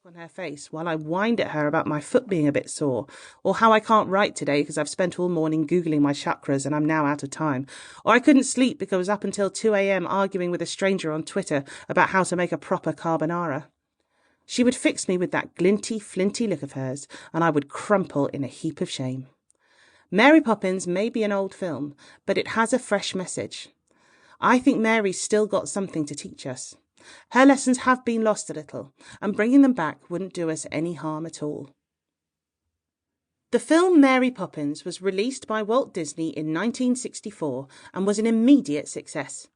on her face while I whined at her about my foot being a bit sore, or how I can't write today because I've spent all morning Googling my chakras and I'm now out of time, or I couldn't sleep because I was up until 2 a.m. arguing with a stranger on Twitter about how to make a proper carbonara. She would fix me with that glinty, flinty look of hers, and I would crumple in a heap of shame. Mary Poppins may be an old film, but it has a fresh message. I think Mary's still got something to teach us. Her lessons have been lost a little, and bringing them back wouldn't do us any harm at all. The film Mary Poppins was released by Walt Disney in 1964 and was an immediate success.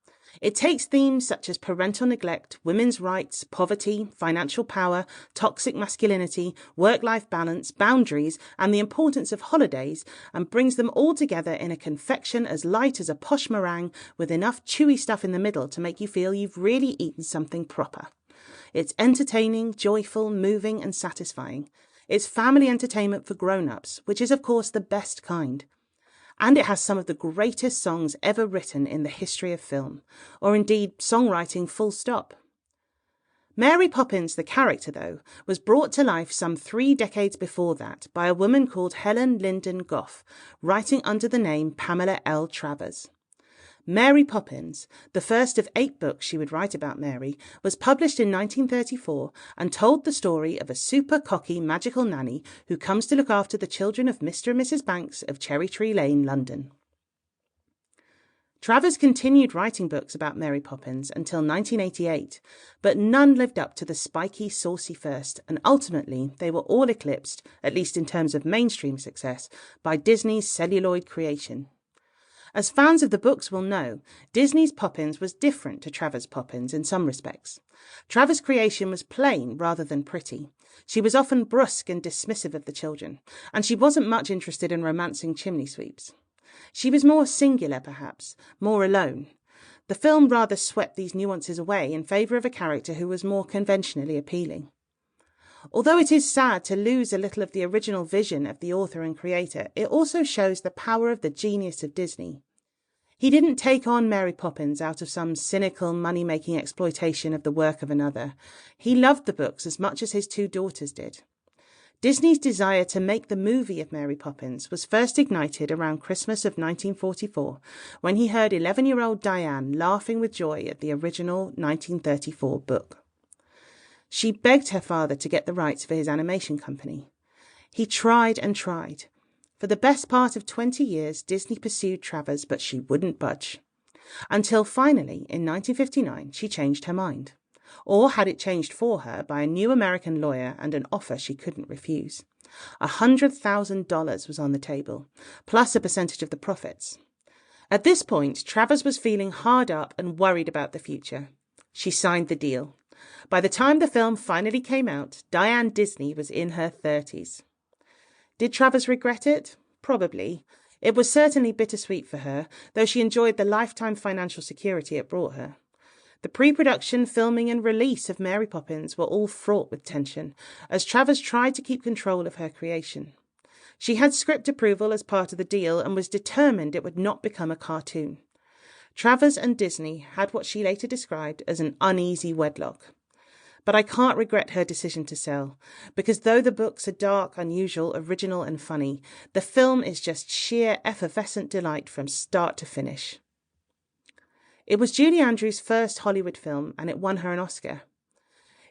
It takes themes such as parental neglect, women's rights, poverty, financial power, toxic masculinity, work-life balance, boundaries, and the importance of holidays, and brings them all together in a confection as light as a posh meringue with enough chewy stuff in the middle to make you feel you've really eaten something proper. It's entertaining, joyful, moving, and satisfying. It's family entertainment for grown-ups, which is of course the best kind. And it has some of the greatest songs ever written in the history of film, or indeed songwriting full stop. Mary Poppins, the character, though, was brought to life some 3 decades before that by a woman called Helen Linden Goff, writing under the name Pamela L. Travers. Mary Poppins, the first of 8 books she would write about Mary, was published in 1934 and told the story of a super cocky magical nanny who comes to look after the children of Mr. and Mrs. Banks of Cherry Tree Lane, London. Travers continued writing books about Mary Poppins until 1988, but none lived up to the spiky, saucy first, and ultimately they were all eclipsed, at least in terms of mainstream success, by Disney's celluloid creation. As fans of the books will know, Disney's Poppins was different to Travers' Poppins in some respects. Travers' creation was plain rather than pretty. She was often brusque and dismissive of the children, and she wasn't much interested in romancing chimney sweeps. She was more singular, perhaps, more alone. The film rather swept these nuances away in favour of a character who was more conventionally appealing. Although it is sad to lose a little of the original vision of the author and creator, it also shows the power of the genius of Disney. He didn't take on Mary Poppins out of some cynical money-making exploitation of the work of another. He loved the books as much as his 2 daughters did. Disney's desire to make the movie of Mary Poppins was first ignited around Christmas of 1944, when he heard 11-year-old Diane laughing with joy at the original 1934 book. She begged her father to get the rights for his animation company. He tried and tried. For the best part of 20 years, Disney pursued Travers, but she wouldn't budge. Until finally, in 1959, she changed her mind. Or had it changed for her by a new American lawyer and an offer she couldn't refuse. $100,000 was on the table, plus a percentage of the profits. At this point, Travers was feeling hard up and worried about the future. She signed the deal. By the time the film finally came out, Diane Disney was in her 30s. Did Travers regret it? Probably. It was certainly bittersweet for her, though she enjoyed the lifetime financial security it brought her. The pre-production, filming and release of Mary Poppins were all fraught with tension, as Travers tried to keep control of her creation. She had script approval as part of the deal and was determined it would not become a cartoon. Travers and Disney had what she later described as an uneasy wedlock. But I can't regret her decision to sell, because though the books are dark, unusual, original and funny, the film is just sheer effervescent delight from start to finish. It was Julie Andrews' first Hollywood film, and it won her an Oscar.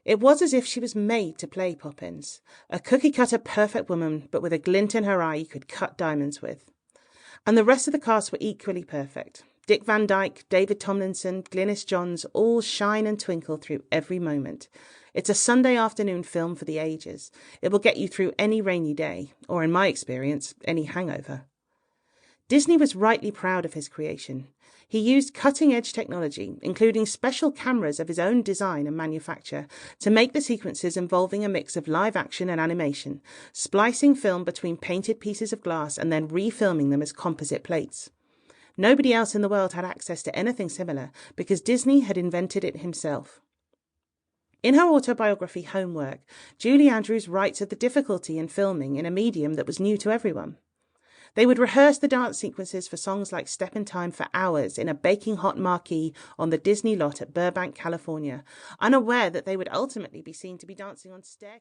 It was as if she was made to play Poppins, a cookie-cutter perfect woman, but with a glint in her eye you could cut diamonds with. And the rest of the cast were equally perfect. Dick Van Dyke, David Tomlinson, Glynis Johns all shine and twinkle through every moment. It's a Sunday afternoon film for the ages. It will get you through any rainy day, or in my experience, any hangover. Disney was rightly proud of his creation. He used cutting-edge technology, including special cameras of his own design and manufacture, to make the sequences involving a mix of live action and animation, splicing film between painted pieces of glass and then refilming them as composite plates. Nobody else in the world had access to anything similar because Disney had invented it himself. In her autobiography Homework, Julie Andrews writes of the difficulty in filming in a medium that was new to everyone. They would rehearse the dance sequences for songs like Step in Time for hours in a baking hot marquee on the Disney lot at Burbank, California, unaware that they would ultimately be seen to be dancing on staircases.